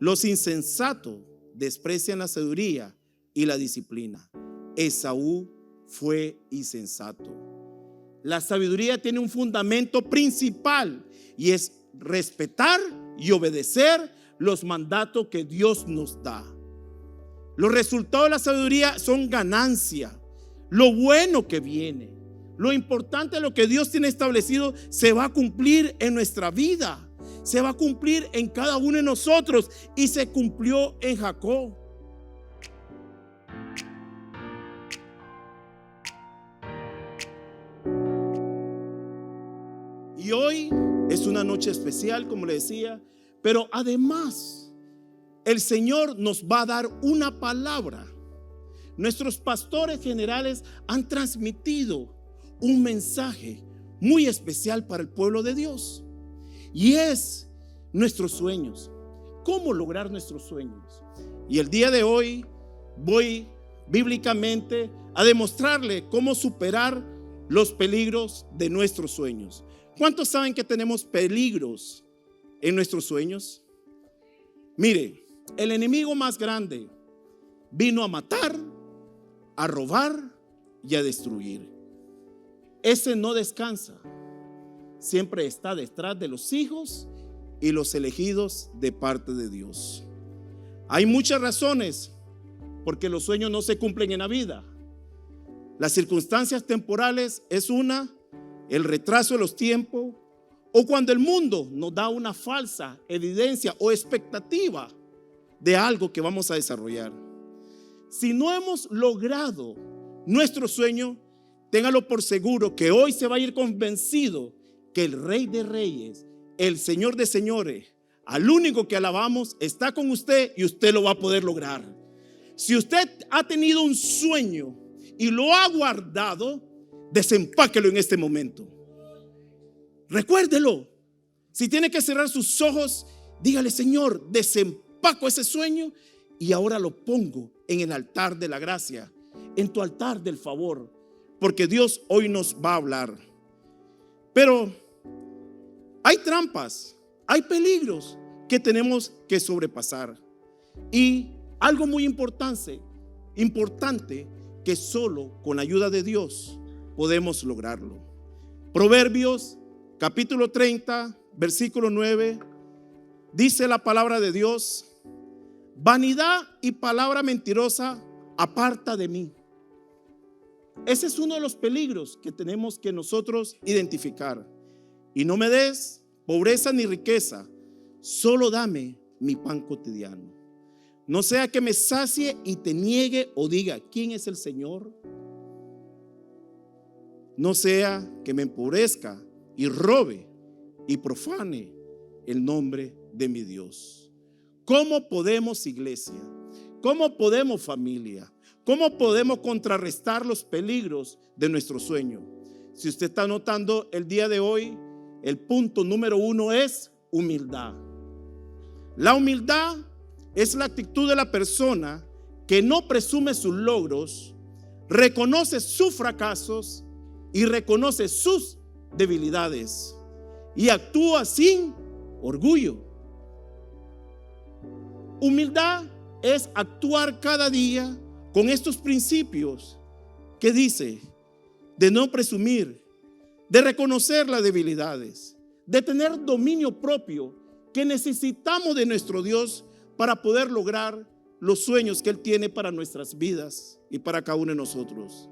Los insensatos desprecian la sabiduría y la disciplina. Esaú fue insensato. La sabiduría tiene un fundamento principal y es respetar y obedecer los mandatos que Dios nos da. Los resultados de la sabiduría son ganancia. Lo bueno que viene, lo importante, lo que Dios tiene establecido, se va a cumplir en nuestra vida. Se va a cumplir en cada uno de nosotros y se cumplió en Jacob. Y hoy es una noche especial, como le decía, pero además el Señor nos va a dar una palabra. Nuestros pastores generales han transmitido un mensaje muy especial para el pueblo de Dios. Y es nuestros sueños. ¿Cómo lograr nuestros sueños? Y el día de hoy voy bíblicamente a demostrarle cómo superar los peligros de nuestros sueños. ¿Cuántos saben que tenemos peligros en nuestros sueños? Mire, el enemigo más grande vino a matar, a robar y a destruir. Ese no descansa. Siempre está detrás de los hijos y los elegidos de parte de Dios. Hay muchas razones porque los sueños no se cumplen en la vida. Las circunstancias temporales es una, el retraso de los tiempos, o cuando el mundo nos da una falsa evidencia o expectativa de algo que vamos a desarrollar. Si no hemos logrado nuestro sueño, téngalo por seguro que hoy se va a ir convencido que el Rey de Reyes, el Señor de Señores, al único que alabamos, está con usted y usted lo va a poder lograr. Si usted ha tenido un sueño y lo ha guardado, desempáquelo en este momento. Recuérdelo. Si tiene que cerrar sus ojos, dígale: Señor, desempaco ese sueño y ahora lo pongo en el altar de la gracia, en tu altar del favor, porque Dios hoy nos va a hablar. Pero hay trampas, hay peligros que tenemos que sobrepasar. Y algo muy importante que solo con la ayuda de Dios podemos lograrlo. Proverbios capítulo 30, versículo 9, dice la palabra de Dios: vanidad y palabra mentirosa aparta de mí. Ese es uno de los peligros que tenemos que nosotros identificar. Y no me des pobreza ni riqueza, solo dame mi pan cotidiano. No sea que me sacie y te niegue o diga: ¿quién es el Señor? No sea que me empobrezca y robe y profane el nombre de mi Dios. ¿Cómo podemos, iglesia? ¿Cómo podemos, familia? ¿Cómo podemos contrarrestar los peligros de nuestro sueño? Si usted está notando el día de hoy, el punto número 1 es humildad. La humildad es la actitud de la persona que no presume sus logros, reconoce sus fracasos y reconoce sus debilidades y actúa sin orgullo. Humildad es actuar cada día con estos principios que dice: de no presumir, de reconocer las debilidades, de tener dominio propio que necesitamos de nuestro Dios para poder lograr los sueños que Él tiene para nuestras vidas y para cada uno de nosotros.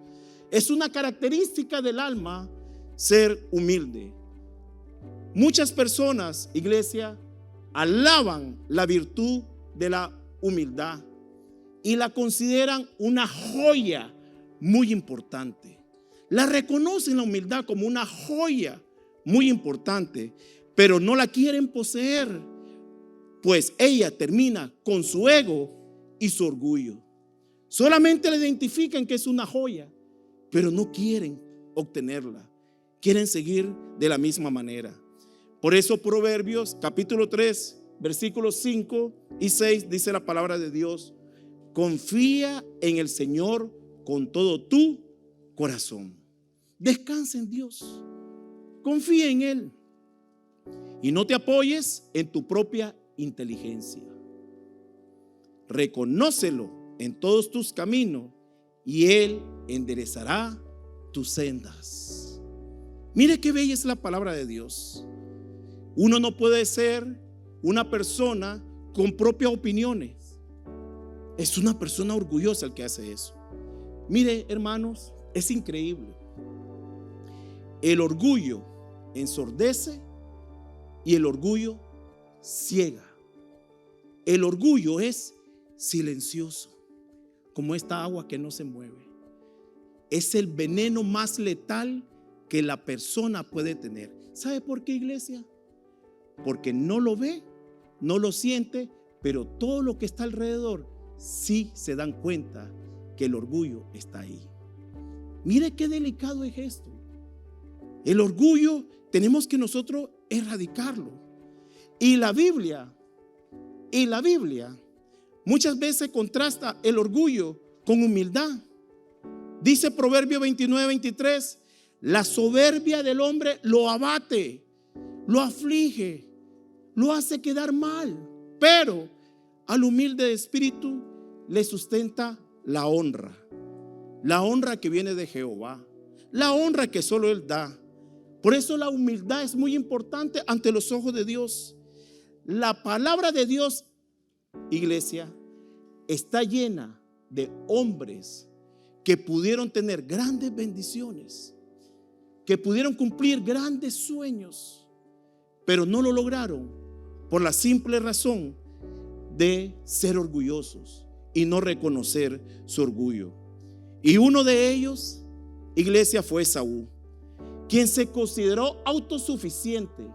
Es una característica del alma ser humilde. Muchas personas, iglesia, alaban la virtud de la humildad y la consideran una joya muy importante. La reconocen la humildad como una joya muy importante, pero no la quieren poseer, pues ella termina con su ego y su orgullo. Solamente la identifican que es una joya, pero no quieren obtenerla. Quieren seguir de la misma manera. Por eso Proverbios capítulo 3, versículos 5 y 6 dice la palabra de Dios: confía en el Señor con todo tu corazón. Descansa en Dios. Confía en Él. Y no te apoyes en tu propia inteligencia. reconócelo en todos tus caminos y Él enderezará tus sendas. Mire qué bella es la palabra de Dios. Uno no puede ser una persona con propias opiniones. Es una persona orgullosa el que hace eso. Mire, hermanos, es increíble. El orgullo ensordece y el orgullo ciega. El orgullo es silencioso, como esta agua que no se mueve. Es el veneno más letal que la persona puede tener. ¿Sabe por qué, iglesia? Porque no lo ve, no lo siente, pero todo lo que está alrededor sí se dan cuenta que el orgullo está ahí. Mire qué delicado es esto. El orgullo tenemos que nosotros erradicarlo. Y la Biblia muchas veces contrasta el orgullo con humildad. Dice Proverbio 29:23, la soberbia del hombre lo abate, lo aflige, lo hace quedar mal, pero al humilde de espíritu le sustenta la honra que viene de Jehová, la honra que solo Él da. Por eso la humildad es muy importante ante los ojos de Dios. La palabra de Dios, iglesia, está llena de hombres que pudieron tener grandes bendiciones, que pudieron cumplir grandes sueños, pero no lo lograron por la simple razón de ser orgullosos y no reconocer su orgullo. Y uno de ellos, iglesia, fue Esaú, quien se consideró autosuficiente,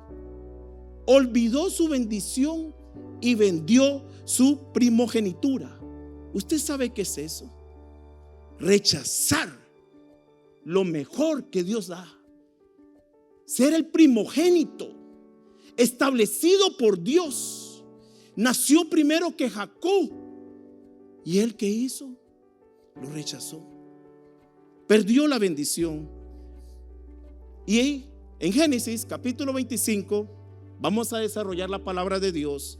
olvidó su bendición y vendió su primogenitura. ¿Usted sabe qué es eso? Rechazar lo mejor que Dios da. Ser el primogénito establecido por Dios. Nació primero que Jacob. ¿Y él qué hizo? Lo rechazó. Perdió la bendición. Y en Génesis capítulo 25 vamos a desarrollar la palabra de Dios.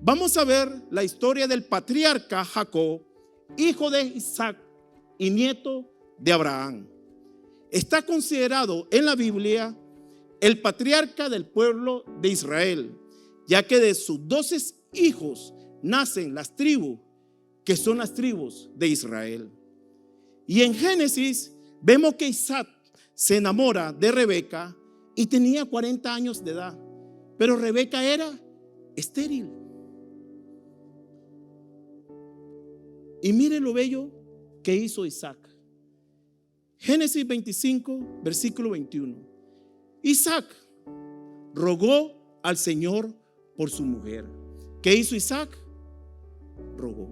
Vamos a ver la historia del patriarca Jacob, hijo de Isaac y nieto de Abraham. Está considerado en la Biblia el patriarca del pueblo de Israel, ya que de sus 12 hijos nacen las tribus, que son las tribus de Israel. Y en Génesis vemos que Isaac se enamora de Rebeca y tenía 40 años de edad, pero Rebeca era estéril. Y mire lo bello que hizo Isaac. Génesis 25, versículo 21. Isaac rogó al Señor por su mujer. ¿Qué hizo Isaac? Rogó.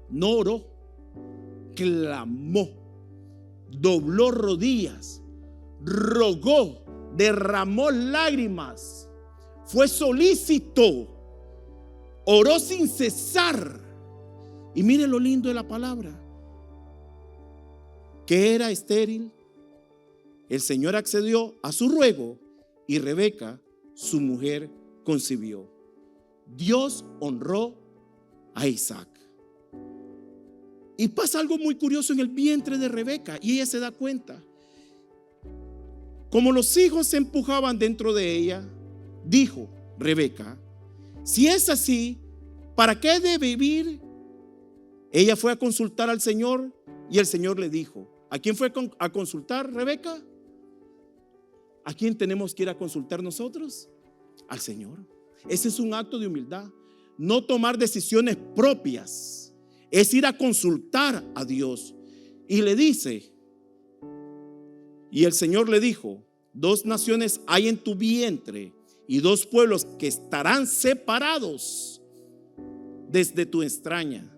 No oró, clamó, dobló rodillas, rogó, derramó lágrimas, fue solícito, oró sin cesar. Y mire lo lindo de la palabra, que era estéril. El Señor accedió a su ruego y Rebeca, su mujer, concibió. Dios honró a Isaac. Y pasa algo muy curioso en el vientre de Rebeca y ella se da cuenta. Como los hijos se empujaban dentro de ella, dijo Rebeca, si es así, ¿para qué debe vivir? Ella fue a consultar al Señor y el Señor le dijo, ¿a quién fue a consultar Rebeca? ¿A quién tenemos que ir a consultar nosotros? Al Señor. Ese es un acto de humildad. No tomar decisiones propias, es ir a consultar a Dios. Y le dice, y el Señor le dijo, 2 naciones hay en tu vientre y 2 pueblos que estarán separados desde tu entraña.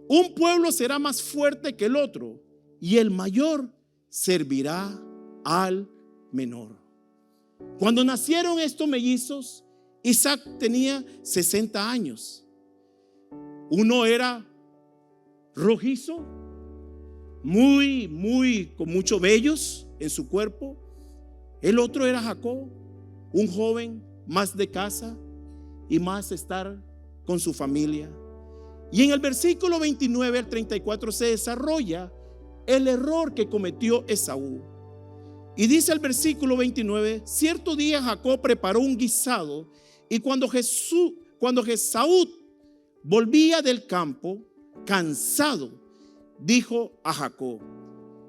Un pueblo será más fuerte que el otro y el mayor servirá al menor. Cuando nacieron estos mellizos, Isaac tenía 60 años. Uno era rojizo, con muchos vellos en su cuerpo. El otro era Jacob, un joven más de casa y más estar con su familia. Y en el versículo 29 al 34 se desarrolla el error que cometió Esaú. Y dice el versículo 29: cierto día Jacob preparó un guisado, y cuando Esaú volvía del campo cansado, dijo a Jacob: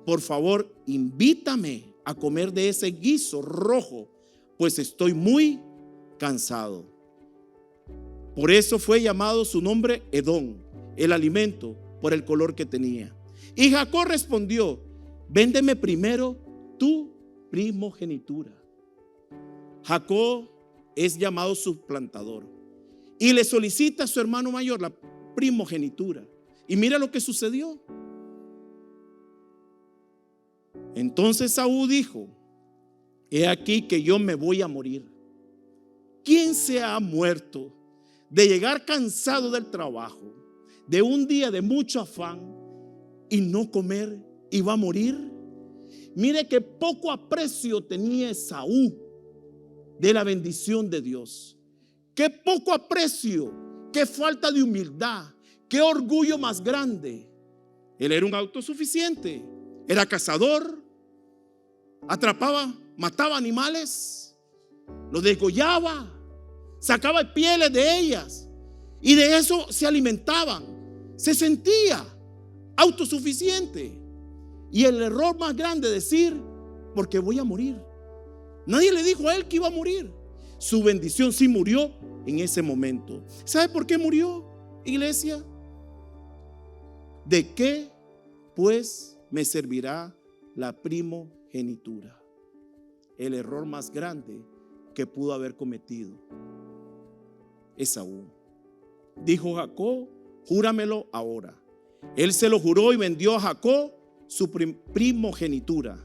por favor, invítame a comer de ese guiso rojo, pues estoy muy cansado. Por eso fue llamado su nombre Edom, el alimento, por el color que tenía. Y Jacob respondió: véndeme primero tu primogenitura. Jacob es llamado suplantador y le solicita a su hermano mayor la primogenitura. Y mira lo que sucedió. Entonces Esaú dijo: he aquí que yo me voy a morir. ¿Quién se ha muerto de llegar cansado del trabajo, de un día de mucho afán, y no comer, y va a morir? Mire que poco aprecio tenía Esaú de la bendición de Dios. Qué poco aprecio, qué falta de humildad, qué orgullo más grande. Él era un autosuficiente, era cazador, atrapaba, mataba animales, los degollaba, sacaba pieles de ellas y de eso se alimentaban. Se sentía autosuficiente. Y el error más grande es decir: porque voy a morir. Nadie le dijo a él que iba a morir. Su bendición sí murió en ese momento. ¿Sabe por qué murió, iglesia? ¿De qué pues me servirá la primogenitura? El error más grande que pudo haber cometido Esaú. Dijo Jacob: júramelo ahora. Él se lo juró y vendió a Jacob su primogenitura.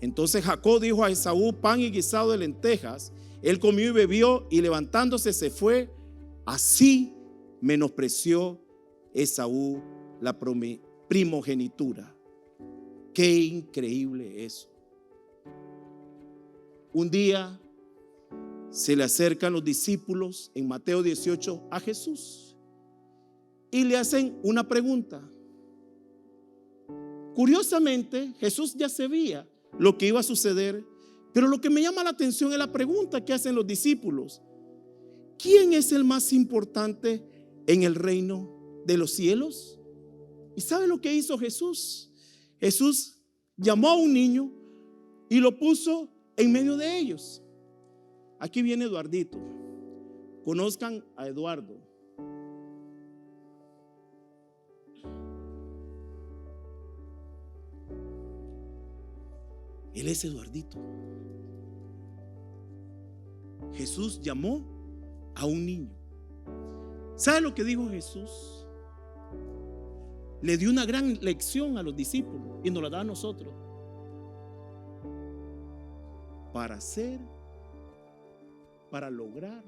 Entonces Jacob dijo a Esaú: pan y guisado de lentejas. Él comió y bebió, y levantándose se fue. Así menospreció Esaú la primogenitura. Qué increíble eso. Un día se le acercan los discípulos en Mateo 18 a Jesús y le hacen una pregunta. Curiosamente, Jesús ya sabía lo que iba a suceder, pero lo que me llama la atención es la pregunta que hacen los discípulos: ¿quién es el más importante en el reino de los cielos? ¿Y sabe lo que hizo Jesús? Jesús llamó a un niño y lo puso en medio de ellos. Aquí viene Eduardito. Conozcan a Eduardo. Él es Eduardito. Jesús llamó a un niño. ¿Sabe lo que dijo Jesús? Le dio una gran lección a los discípulos y nos la da a nosotros. Para hacer, para lograr,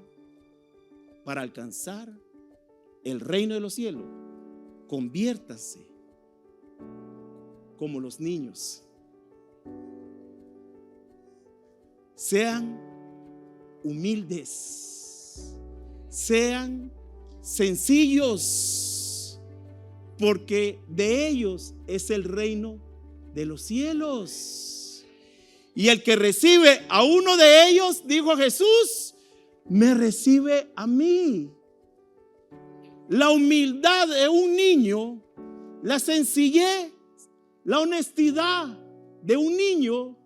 para alcanzar el reino de los cielos, conviértase como los niños. Sean humildes, sean sencillos, porque de ellos es el reino de los cielos. Y el que recibe a uno de ellos, dijo Jesús, me recibe a mí. La humildad de un niño, la sencillez, la honestidad de un niño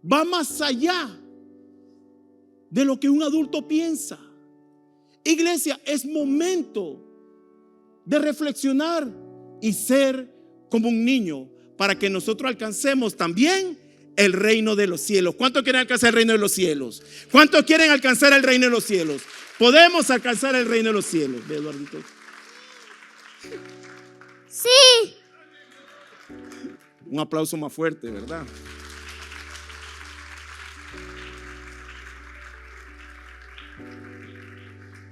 va más allá de lo que un adulto piensa. Iglesia, es momento de reflexionar y ser como un niño para que nosotros alcancemos también el reino de los cielos. ¿Cuántos quieren alcanzar el reino de los cielos? ¿Cuántos quieren alcanzar el reino de los cielos? Podemos alcanzar el reino de los cielos. ¿Ve, Eduardito? Sí. Un aplauso más fuerte, ¿verdad?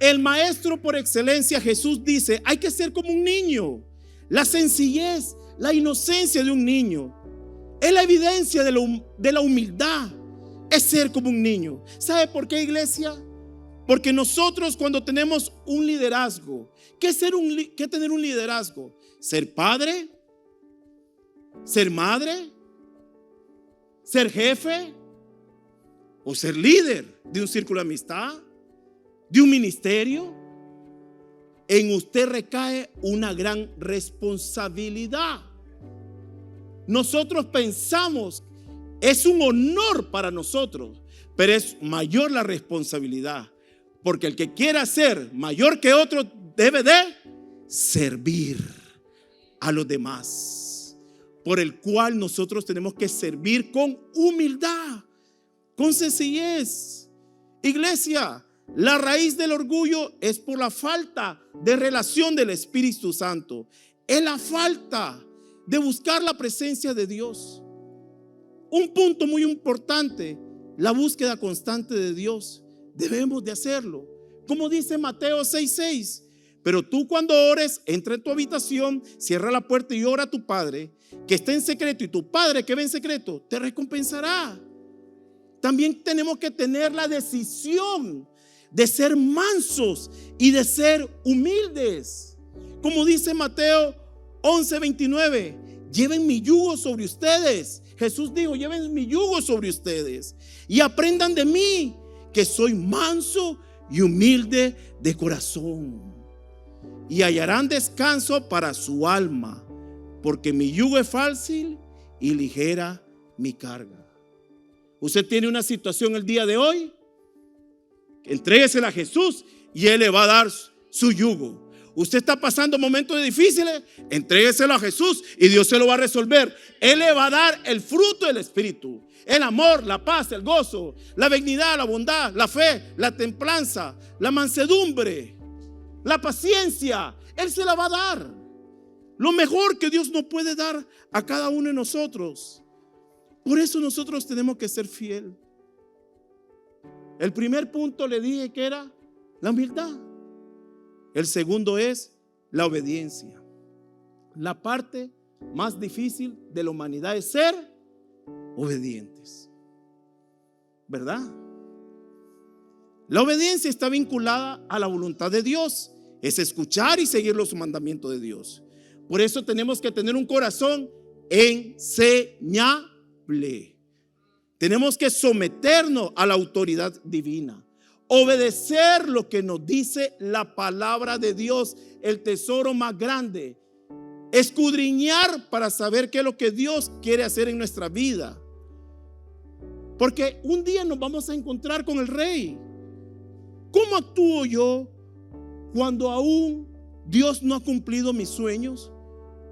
El maestro por excelencia, Jesús, dice: hay que ser como un niño. La sencillez, la inocencia de un niño es la evidencia de la humildad. Es ser como un niño. ¿Sabe por qué, iglesia? Porque nosotros cuando tenemos un liderazgo, ¿qué es tener un liderazgo? ¿Ser padre? ¿Ser madre? ¿Ser jefe? ¿O ser líder de un círculo de amistad? ¿De un ministerio? En usted recae una gran responsabilidad. Nosotros pensamos, es un honor para nosotros, pero es mayor la responsabilidad. Porque el que quiera ser mayor que otro debe de servir a los demás. Por el cual nosotros tenemos que servir con humildad, con sencillez. Iglesia, la raíz del orgullo es por la falta de relación del Espíritu Santo. Es la falta de buscar la presencia de Dios. Un punto muy importante, la búsqueda constante de Dios. Debemos de hacerlo. Como dice Mateo 6:6. Pero tú cuando ores, entra en tu habitación, cierra la puerta y ora a tu Padre que está en secreto, y tu Padre que ve en secreto te recompensará. También tenemos que tener la decisión de ser mansos y de ser humildes. Como dice Mateo 11:29, lleven mi yugo sobre ustedes. Jesús dijo, lleven mi yugo sobre ustedes y aprendan de mí, que soy manso y humilde de corazón, y hallarán descanso para su alma, porque mi yugo es fácil y ligera mi carga. Usted tiene una situación el día de hoy, entréguesela a Jesús y Él le va a dar su yugo. Usted está pasando momentos difíciles, entrégueselo a Jesús y Dios se lo va a resolver. Él le va a dar el fruto del Espíritu: el amor, la paz, el gozo, la benignidad, la bondad, la fe, la templanza, la mansedumbre, la paciencia. Él se la va a dar. Lo mejor que Dios nos puede dar a cada uno de nosotros. Por eso nosotros tenemos que ser fiel. El primer punto le dije que era la humildad. El segundo es la obediencia. La parte más difícil de la humanidad es ser obedientes, ¿verdad? La obediencia está vinculada a la voluntad de Dios. Es escuchar y seguir los mandamientos de Dios. Por eso tenemos que tener un corazón enseñable. Tenemos que someternos a la autoridad divina, obedecer lo que nos dice la palabra de Dios, el tesoro más grande. Escudriñar para saber qué es lo que Dios quiere hacer en nuestra vida. Porque un día nos vamos a encontrar con el Rey. ¿Cómo actúo yo cuando aún Dios no ha cumplido mis sueños?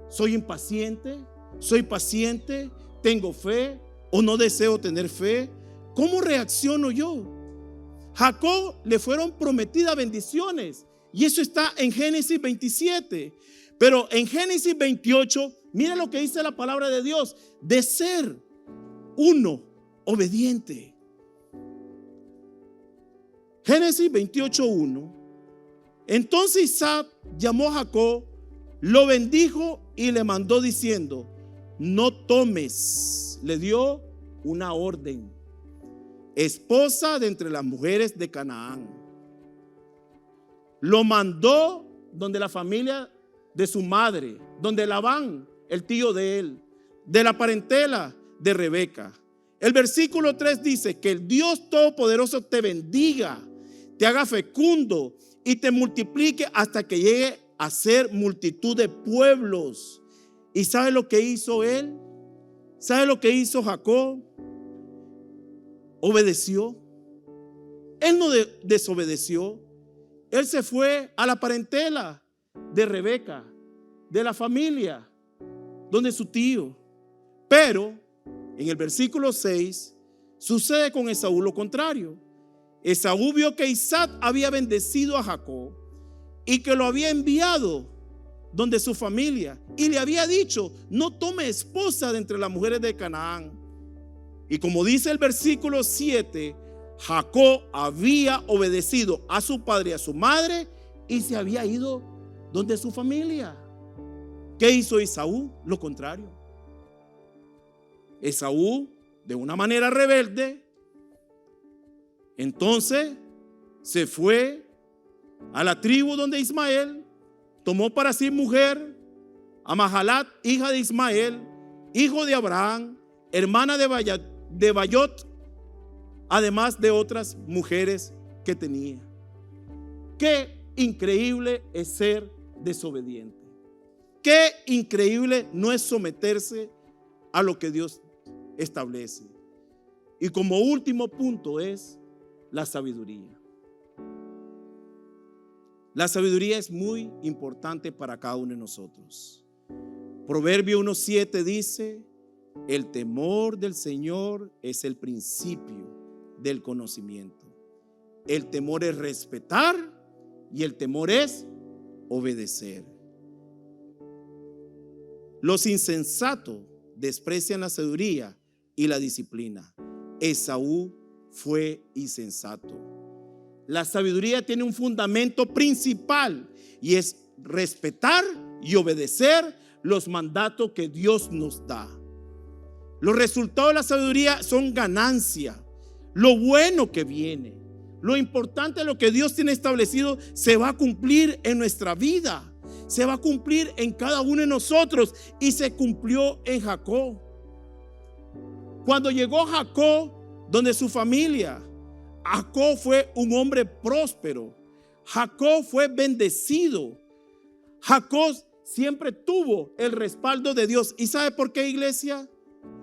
¿Soy impaciente? ¿Soy paciente? ¿Tengo fe o no deseo tener fe? ¿Cómo reacciono yo? Jacob le fueron prometidas bendiciones y eso está en Génesis 27. Pero en Génesis 28, mira lo que dice la palabra de Dios: de ser uno obediente. Génesis 28:1. Entonces Isaac llamó a Jacob, lo bendijo y le mandó diciendo: no tomes, le dio una orden, esposa de entre las mujeres de Canaán. Lo mandó donde la familia de su madre, donde Labán, el tío de él, de la parentela de Rebeca. El versículo 3 dice: que el Dios Todopoderoso te bendiga, te haga fecundo y te multiplique hasta que llegue a ser multitud de pueblos. ¿Y sabe lo que hizo él? ¿Sabe lo que hizo Jacob? Obedeció. Él no desobedeció. Él se fue a la parentela de Rebeca, de la familia, donde su tío. Pero en el versículo 6 sucede con Esaú lo contrario. Esaú vio que Isaac había bendecido a Jacob y que lo había enviado donde su familia, y le había dicho: no tome esposa de entre las mujeres de Canaán. Y como dice el versículo 7, Jacob había obedecido a su padre y a su madre y se había ido donde su familia. ¿Qué hizo Esaú? Lo contrario. Esaú, de una manera rebelde, entonces se fue a la tribu donde Ismael, tomó para sí mujer a Mahalat, hija de Ismael, hijo de Abraham, hermana de Bayot, además de otras mujeres que tenía. Qué increíble es ser desobediente. Qué increíble no es someterse a lo que Dios establece. Y como último punto es la sabiduría. La sabiduría es muy importante para cada uno de nosotros. Proverbio 1:7 dice: el temor del Señor es el principio del conocimiento. El temor es respetar y el temor es obedecer. Los insensatos desprecian la sabiduría y la disciplina. Esaú fue insensato. La sabiduría tiene un fundamento principal y es respetar y obedecer los mandatos que Dios nos da. Los resultados de la sabiduría son ganancia. Lo bueno que viene, lo importante, lo que Dios tiene establecido, se va a cumplir en nuestra vida. Se va a cumplir en cada uno de nosotros, y se cumplió en Jacob. Cuando llegó Jacob donde su familia, Jacob fue un hombre próspero. Jacob fue bendecido. Jacob siempre tuvo el respaldo de Dios. ¿Y sabe por qué, iglesia?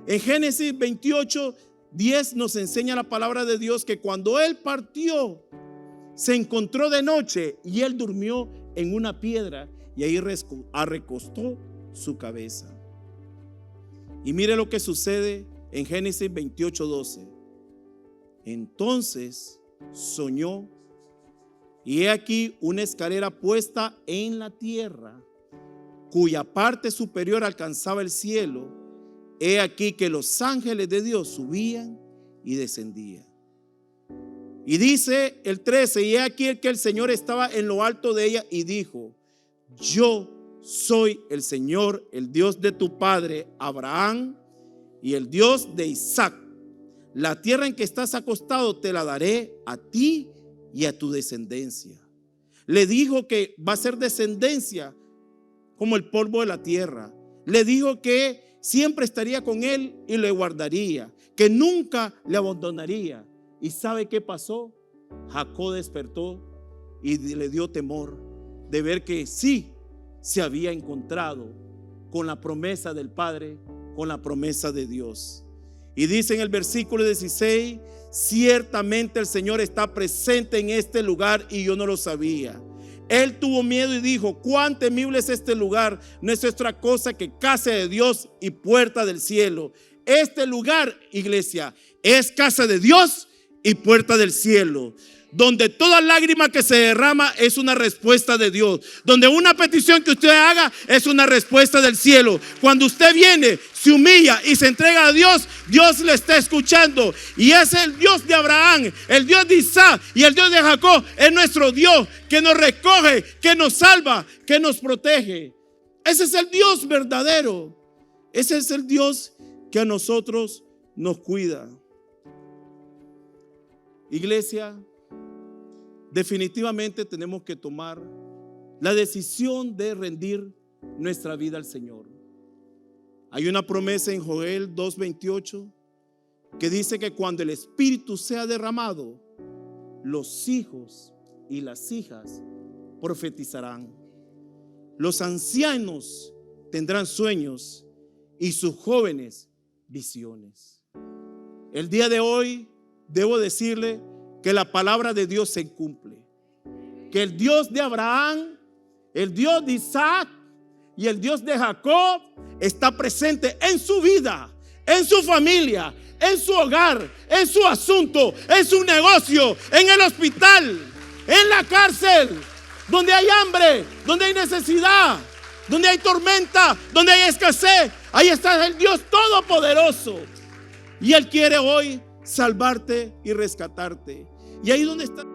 En Génesis 28:10 nos enseña la palabra de Dios que cuando él partió, se encontró de noche y él durmió en una piedra y ahí recostó su cabeza. Y mire lo que sucede en Génesis 28:12. Entonces soñó, y he aquí una escalera puesta en la tierra, cuya parte superior alcanzaba el cielo. He aquí que los ángeles de Dios subían y descendían. Y dice el 13: y he aquí que el Señor estaba en lo alto de ella y dijo: yo soy el Señor, el Dios de tu padre Abraham y el Dios de Isaac. La tierra en que estás acostado te la daré a ti y a tu descendencia. Le dijo que va a ser descendencia como el polvo de la tierra. Le dijo que siempre estaría con él y le guardaría, que nunca le abandonaría. ¿Y sabe qué pasó? Jacob despertó y le dio temor de ver que sí se había encontrado con la promesa del Padre, con la promesa de Dios. Y dice en el versículo 16: ciertamente el Señor está presente en este lugar y yo no lo sabía. Él tuvo miedo y dijo: cuán temible es este lugar, no es otra cosa que casa de Dios y puerta del cielo. Este lugar, iglesia, es casa de Dios y puerta del cielo, donde toda lágrima que se derrama es una respuesta de Dios, donde una petición que usted haga es una respuesta del cielo. Cuando usted viene, se humilla y se entrega a Dios, Dios le está escuchando. Y es el Dios de Abraham, el Dios de Isaac y el Dios de Jacob. Es nuestro Dios que nos recoge, que nos salva, que nos protege. Ese es el Dios verdadero. Ese es el Dios que a nosotros nos cuida. Iglesia, definitivamente tenemos que tomar la decisión de rendir nuestra vida al Señor. Hay una promesa en Joel 2:28 que dice que cuando el Espíritu sea derramado, los hijos y las hijas profetizarán. Los ancianos tendrán sueños y sus jóvenes visiones. El día de hoy debo decirle que la palabra de Dios se cumple, que el Dios de Abraham, el Dios de Isaac y el Dios de Jacob está presente en su vida, en su familia, en su hogar, en su asunto, en su negocio, en el hospital, en la cárcel, donde hay hambre, donde hay necesidad, donde hay tormenta, donde hay escasez. Ahí está el Dios todopoderoso, y Él quiere hoy salvarte y rescatarte. Y ahí donde está